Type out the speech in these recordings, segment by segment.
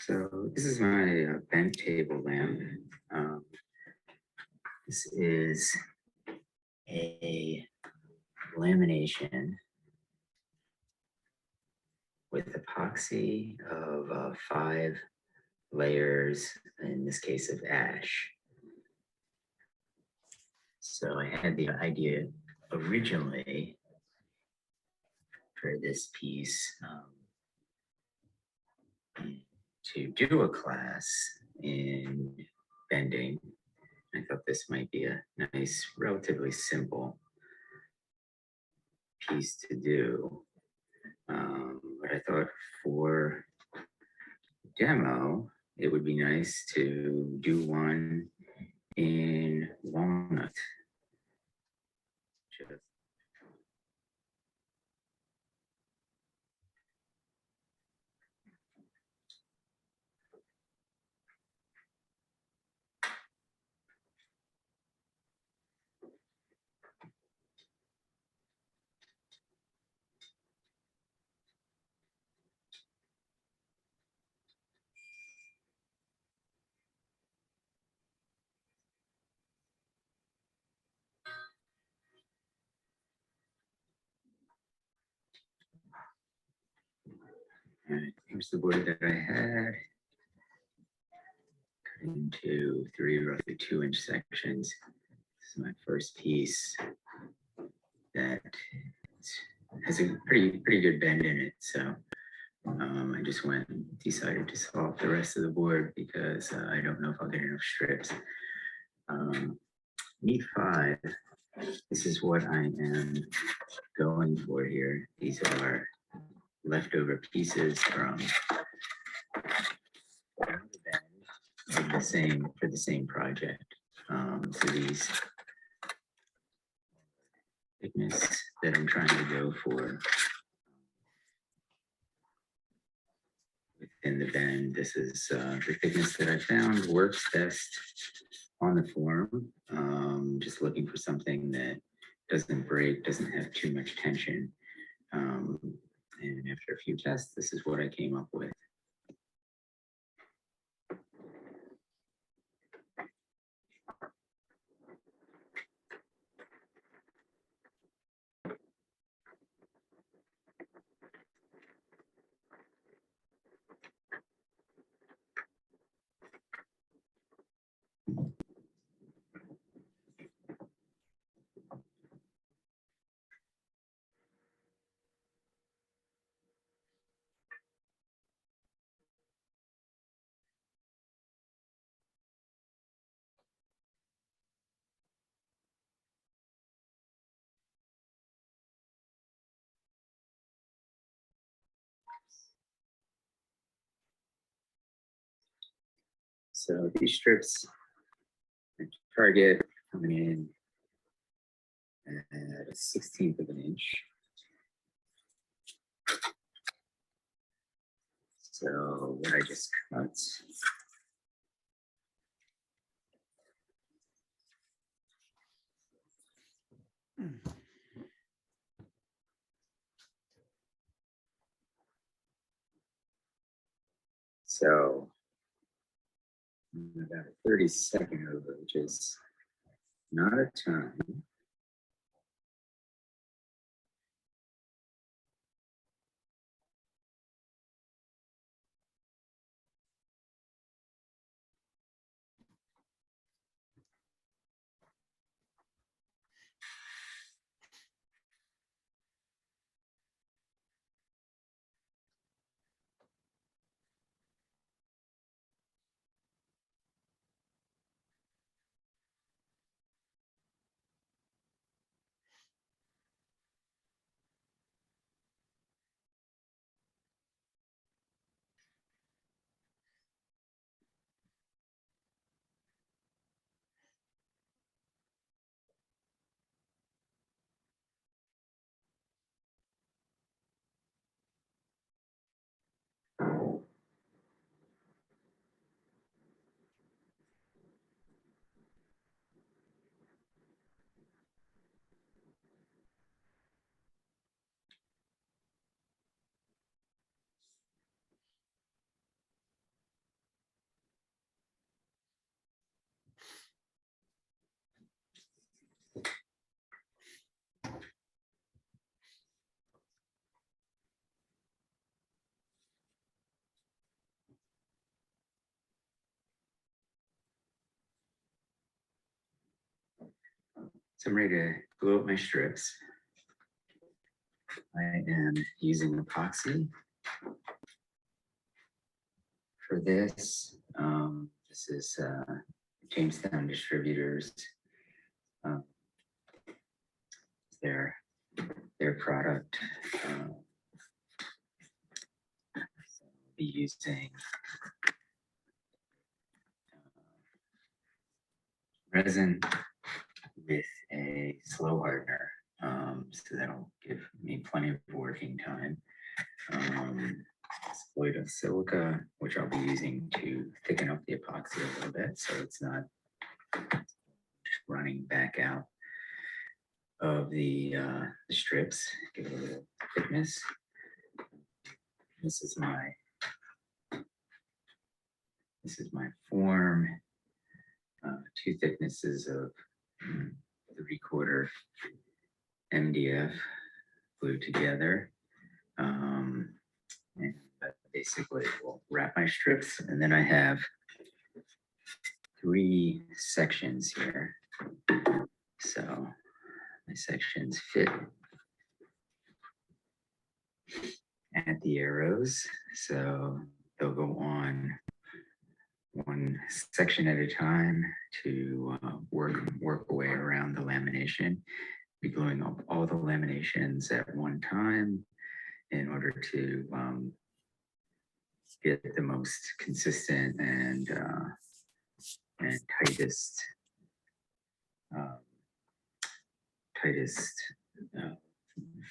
So this is my bent table lamp. Um, this is a lamination with epoxy of 5 layers, in this case of ash. So I had the idea originally for this piece to do a class in bending. I thought this might be a nice, relatively simple piece to do. But I thought for demo, it would be nice to do one in walnut. Just all right, here's the board that I had, cut into 3 roughly 2-inch sections. This is my first piece that has a pretty good bend in it. So I just went and decided to solve the rest of the board because I don't know if I'll get enough strips. Need 5. This is what I am going for here. These are leftover pieces from the same project. So these thickness that I'm trying to go for within the bend. This is the thickness that I found works best on the form. Just looking for something that doesn't break, doesn't have too much tension. And after a few tests, this is what I came up with. So these strips target coming in at a 1/16 of an inch. So what I just cut. So about a 32nd over, which is not a ton. So I'm ready to glue up my strips. I am using epoxy for this. This is Jamestown Distributors. Um, their product. So I'll be using resin with a slow hardener, so that'll give me plenty of working time. Exploit of silica, which I'll be using to thicken up the epoxy a little bit, so it's not running back out of the strips. Give it a little thickness. This is my form. 2 thicknesses of 3/4 MDF glued together. And basically we'll wrap my strips, and then I have 3 sections here. So my sections fit at the arrows, so they'll go on one section at a time to work away around the lamination. Be gluing up all the laminations at one time in order to get the most consistent and tightest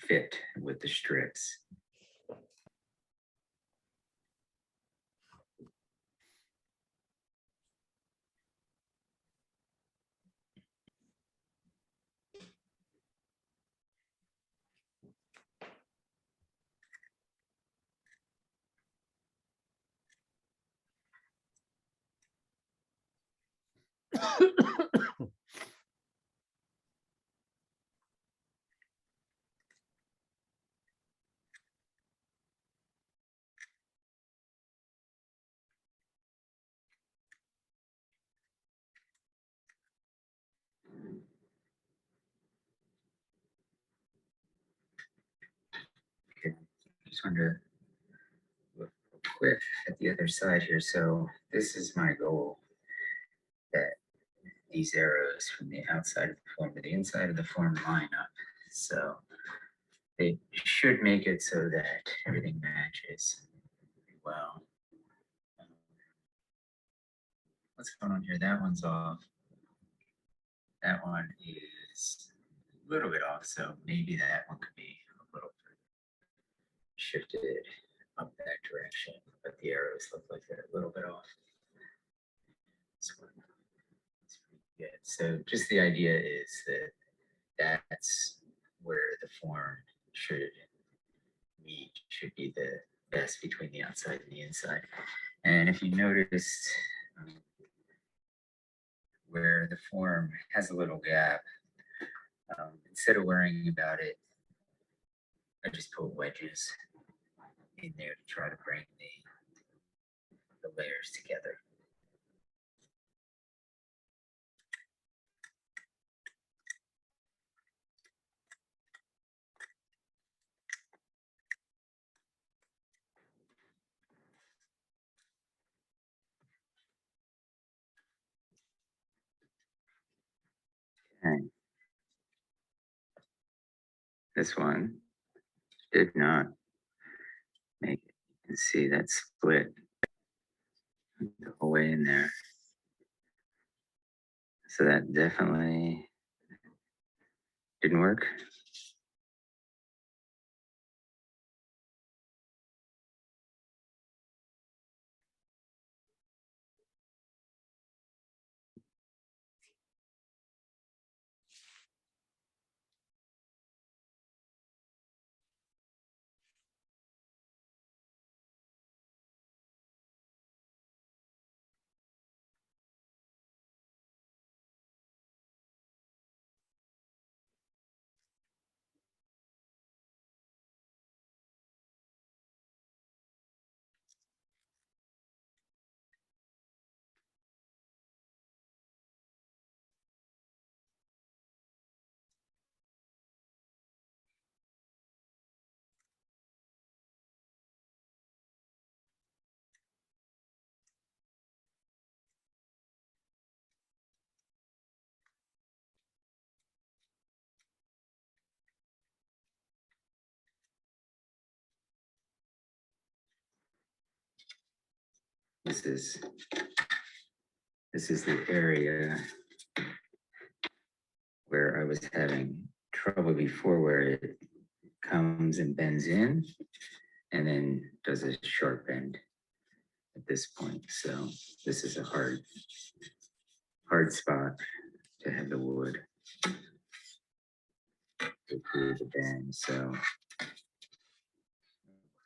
fit with the strips. Okay, just wanted to look real quick at the other side here. So this is my goal, that these arrows from the outside of the form to the inside of the form line up. So they should make it so that everything matches well. What's going on here? That one's off. That one is a little bit off, so maybe that one could be a little shifted up that direction, but the arrows look like they're a little bit off. So that's pretty good. So just the idea is that that's where the form should meet, should be the best between the outside and the inside. And if you noticed, where the form has a little gap, instead of worrying about it, I just put wedges in there to try to bring the layers together. Okay. This one did not make it. You can see that split the whole way in there. So that definitely didn't work. This is the area where I was having trouble before, where it comes and bends in and then does a sharp bend at this point. So this is a hard spot to have the wood go through the bend. So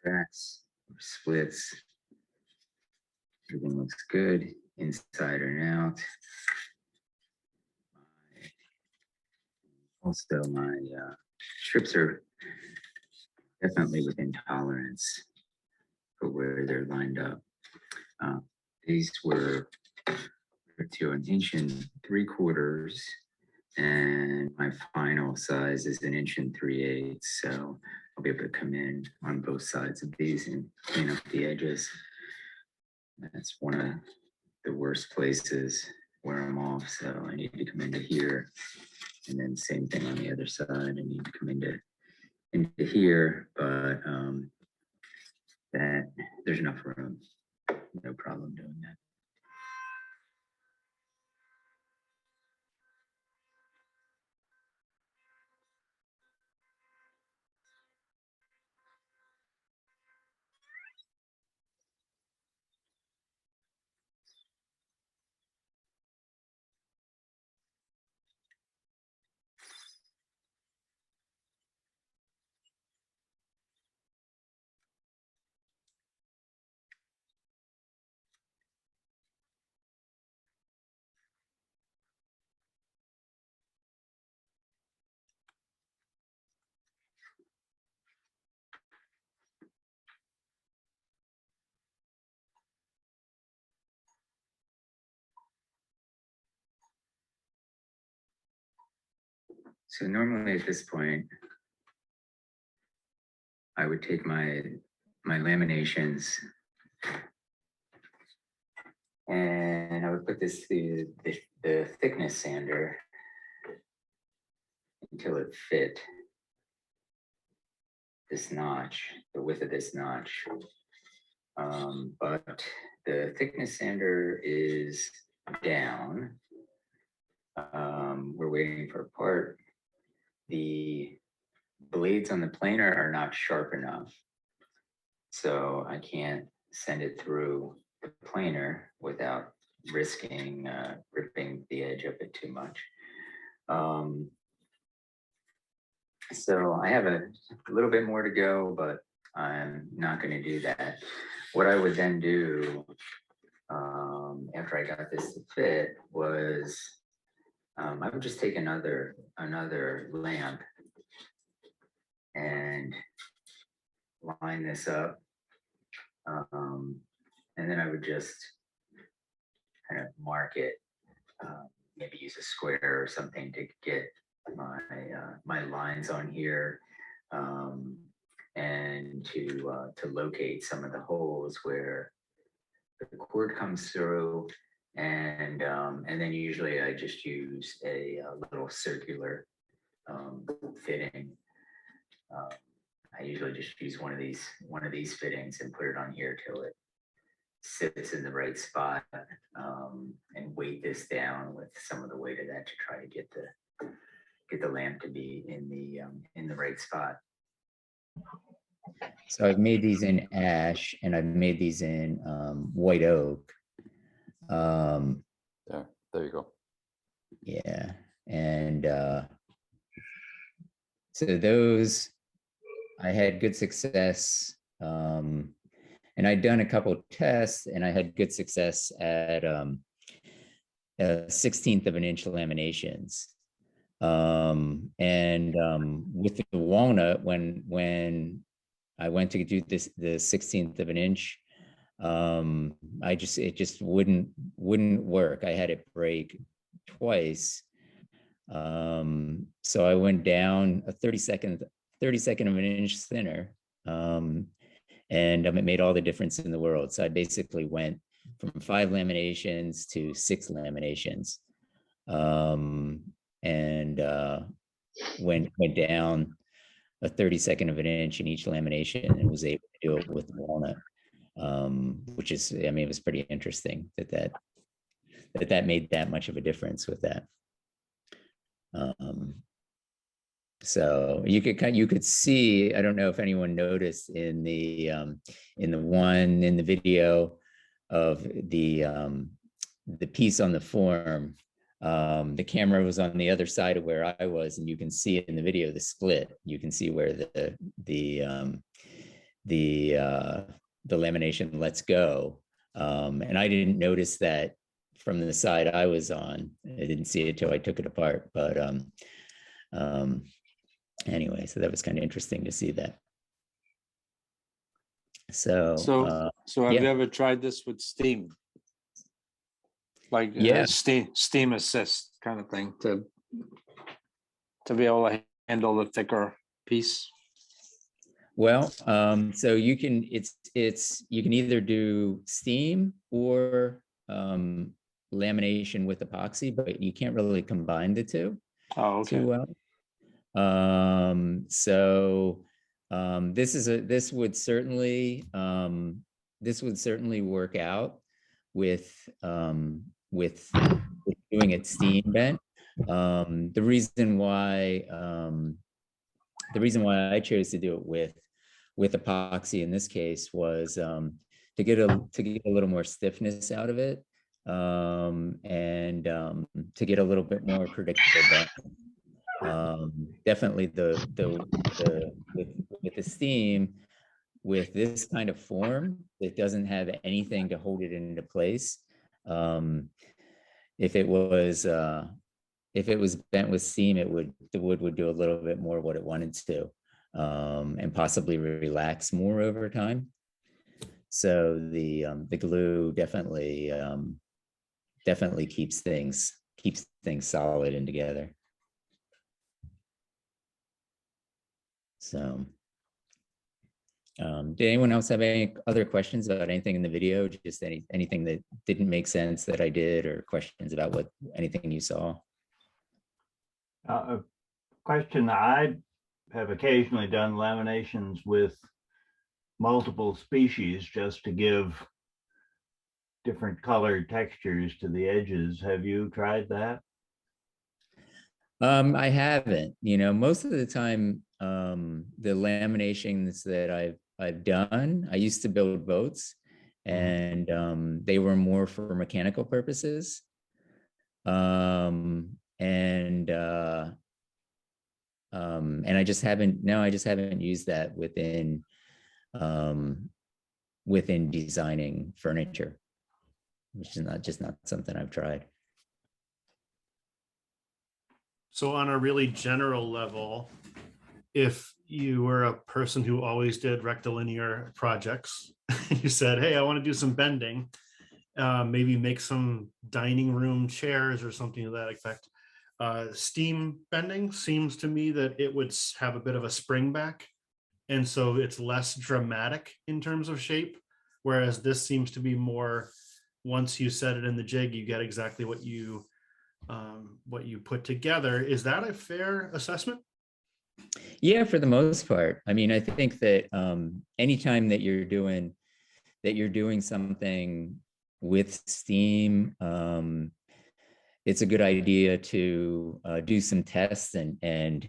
cracks, splits, everything looks good inside and out. Also, my strips are definitely within tolerance for where they're lined up. These were to 1.75 inches, and my final size is 1.375 inches. So I'll be able to come in on both sides of these and clean up the edges. That's one of the worst places where I'm off. So I need to come into here, and then same thing on the other side. I need to come into here, but that there's enough room. No problem doing that. So normally at this point, I would take my laminations and I would put this through the thickness sander until it fit this notch, the width of this notch. But the thickness sander is down. We're waiting for a part. The blades on the planer are not sharp enough, so I can't send it through the planer without risking ripping the edge of it too much. So I have a little bit more to go, but I'm not going to do that. What I would then do after I got this to fit was I would just take another lamp and line this up, and then I would just kind of mark it, maybe use a square or something to get my lines on here, and to locate some of the holes where the cord comes through, and then usually I just use a little circular fitting. I usually just use one of these fittings and put it on here till it sits in the right spot, and weight this down with some of the weight of that to try to get the lamp to be in the right spot. So I've made these in ash and I've made these in white oak. There you go. Yeah, and so those I had good success, and I'd done a couple of tests and I had good success at 1/16 of an inch laminations. With the walnut, when I went to do the 1/16 of an inch, it just wouldn't work. I had it break twice. So I went down a 32nd of an inch thinner, and it made all the difference in the world. So I basically went from 5 laminations to 6 laminations, and went down a 32nd of an inch in each lamination and was able to do it with the walnut. which is, I mean, it was pretty interesting that made that much of a difference with that. So you could see, I don't know if anyone noticed in the one in the video of the piece on the form, the camera was on the other side of where I was, and you can see in the video the split. You can see where the lamination lets go, and I didn't notice that from the side I was on. I didn't see it till I took it apart, but anyway, so that was kind of interesting to see that. So have yeah. you ever tried this with steam? Like steam assist kind of thing to be able to handle the thicker piece? Well, so you can you can either do steam or lamination with epoxy, but you can't really combine the two too well. This would certainly work out with doing it steam bent. The reason why I chose to do it with epoxy in this case was to get a little more stiffness out of it, and to get a little bit more predictable bend. Definitely with the steam, with this kind of form, it doesn't have anything to hold it into place. If it was bent with steam, the wood would do a little bit more what it wanted to, and possibly relax more over time. So the glue definitely keeps things solid and together. So, did anyone else have any other questions about anything in the video? Just anything that didn't make sense that I did, or questions about anything you saw? A question: I have occasionally done laminations with multiple species just to give different colored textures to the edges. Have you tried that? I haven't. Most of the time, the laminations that I've done, I used to build boats, and they were more for mechanical purposes. And I just haven't used that within designing furniture, which is not something I've tried. So on a really general level, if you were a person who always did rectilinear projects, you said, hey, I want to do some bending, maybe make some dining room chairs or something to that effect. Steam bending seems to me that it would have a bit of a spring back, and so it's less dramatic in terms of shape, whereas this seems to be more, once you set it in the jig, you get exactly what you put together. Is that a fair assessment? Yeah, for the most part. I mean, I think that anytime that you're doing something with steam, it's a good idea to do some tests and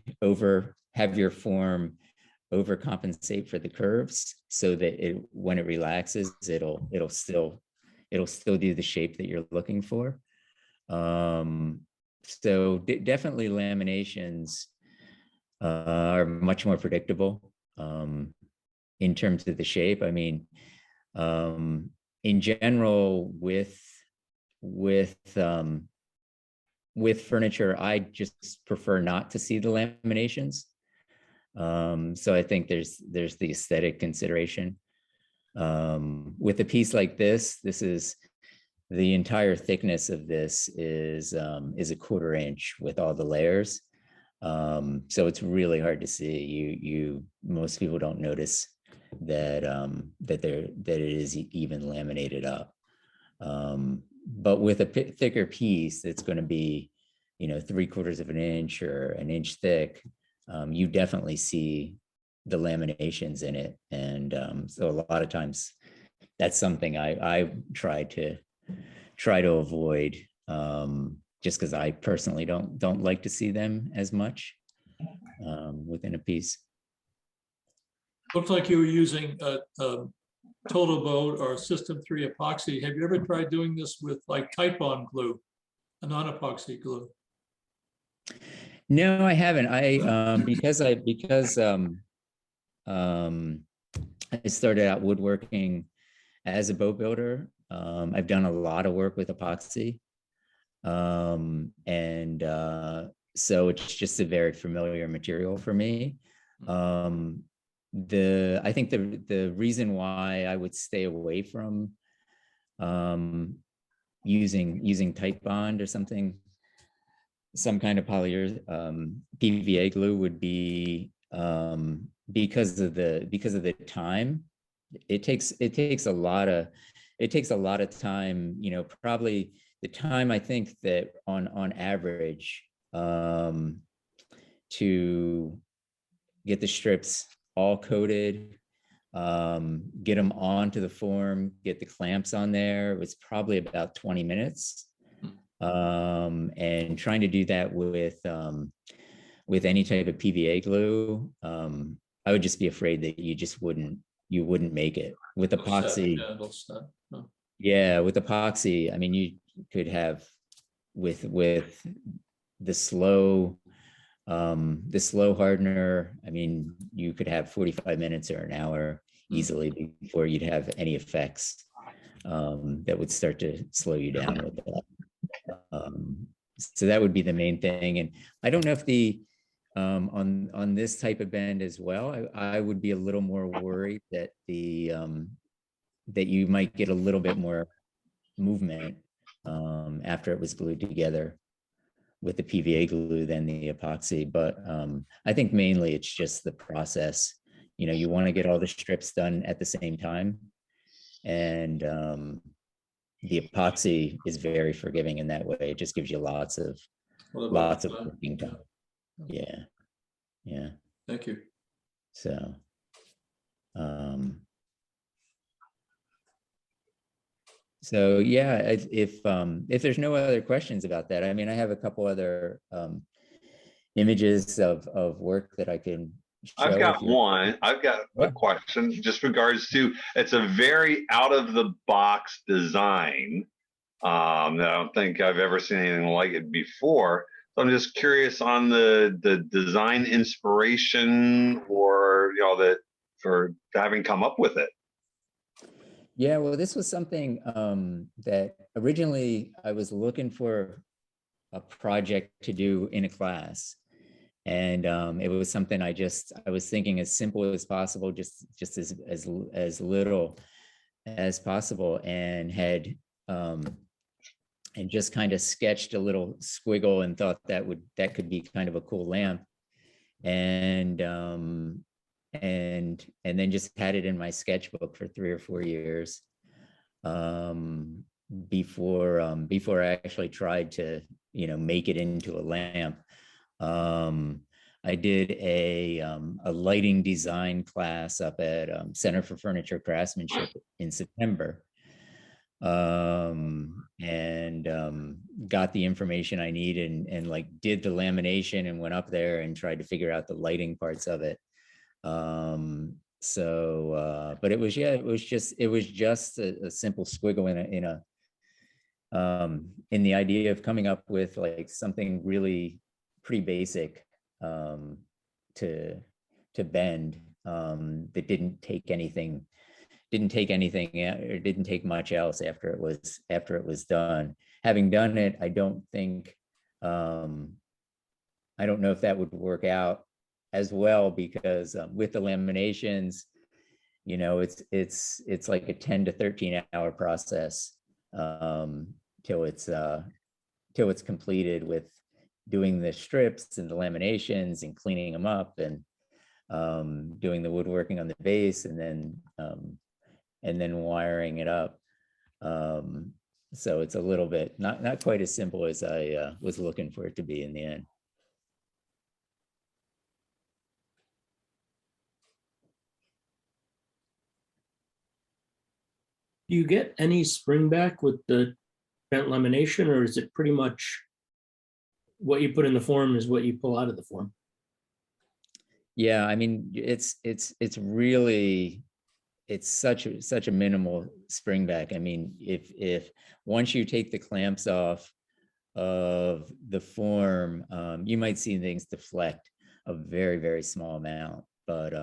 have your form overcompensate for the curves, so that when it relaxes, it'll still do the shape that you're looking for. So definitely laminations are much more predictable in terms of the shape. I mean, in general, with furniture, I just prefer not to see the laminations. So I think there's the aesthetic consideration. With a piece like this is the entire thickness of this is a 1/4 inch with all the layers. So it's really hard to see. Most people don't notice that it is even laminated up. But with a thicker piece, it's going to be, 3/4 of an inch or an inch thick. You definitely see the laminations in it, and so a lot of times that's something I try to avoid, just because I personally don't like to see them as much within a piece. Looks like you were using a total boat or System 3 epoxy. Have you ever tried doing this with like Titebond glue, a non-epoxy glue? No, I haven't. I started out woodworking as a boat builder. I've done a lot of work with epoxy. So it's just a very familiar material for me. I think the reason why I would stay away from using Titebond or some kind of PVA glue would be because of the time. It takes a lot of time, you know, probably the time I think that on average to get the strips all coated, get them onto the form, get the clamps on there, was probably about 20 minutes. And trying to do that with any type of PVA glue, I would just be afraid that you wouldn't make it. With epoxy, yeah, with epoxy, I mean, you could have with the slow hardener, I mean, you could have 45 minutes or an hour easily before you'd have any effects that would start to slow you down with that. So that would be the main thing. And I don't know if on this type of bend as well, I would be a little more worried that that you might get a little bit more movement after it was glued together with the PVA glue than the epoxy. But I think mainly it's just the process. You know, you want to get all the strips done at the same time. And the epoxy is very forgiving in that way. It just gives you lots of working time. Yeah. Yeah. Thank you. So, yeah, if there's no other questions about that, I mean, I have a couple other images of work that I can show. I've got one. I've got a question just regards to, it's a very out of the box design that I don't think I've ever seen anything like it before. So I'm just curious on the design inspiration, or you know, that for having come up with it. Yeah, well, this was something that originally I was looking for a project to do in a class. And it was something I was thinking as simple as possible, just as little as possible, and had and just kind of sketched a little squiggle and thought that could be kind of a cool lamp, and then just had it in my sketchbook for 3 or 4 years before I actually tried to, you know, make it into a lamp. I did a lighting design class up at Center for Furniture Craftsmanship in September, and got the information I needed and like did the lamination and went up there and tried to figure out the lighting parts of it. But it was just a simple squiggle in the idea of coming up with like something really pretty basic to bend, that didn't take much else after it was done. Having done it, I don't know if that would work out as well, because with the laminations, you know, it's like a 10 to 13 hour process till it's completed with doing the strips and the laminations and cleaning them up and doing the woodworking on the base, and then wiring it up. So it's a little bit not quite as simple as I was looking for it to be in the end. Do you get any spring back with the bent lamination, or is it pretty much what you put in the form is what you pull out of the form? Yeah, I mean, it's really, it's such a minimal spring back. I mean, if once you take the clamps off of the form, you might see things deflect a very, very small amount, but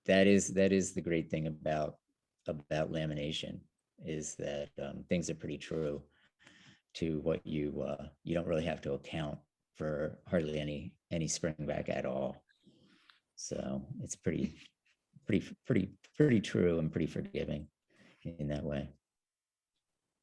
that is the great thing about lamination, is that things are pretty true to what you don't really have to account for hardly any spring back at all. So it's pretty true and pretty forgiving in that way.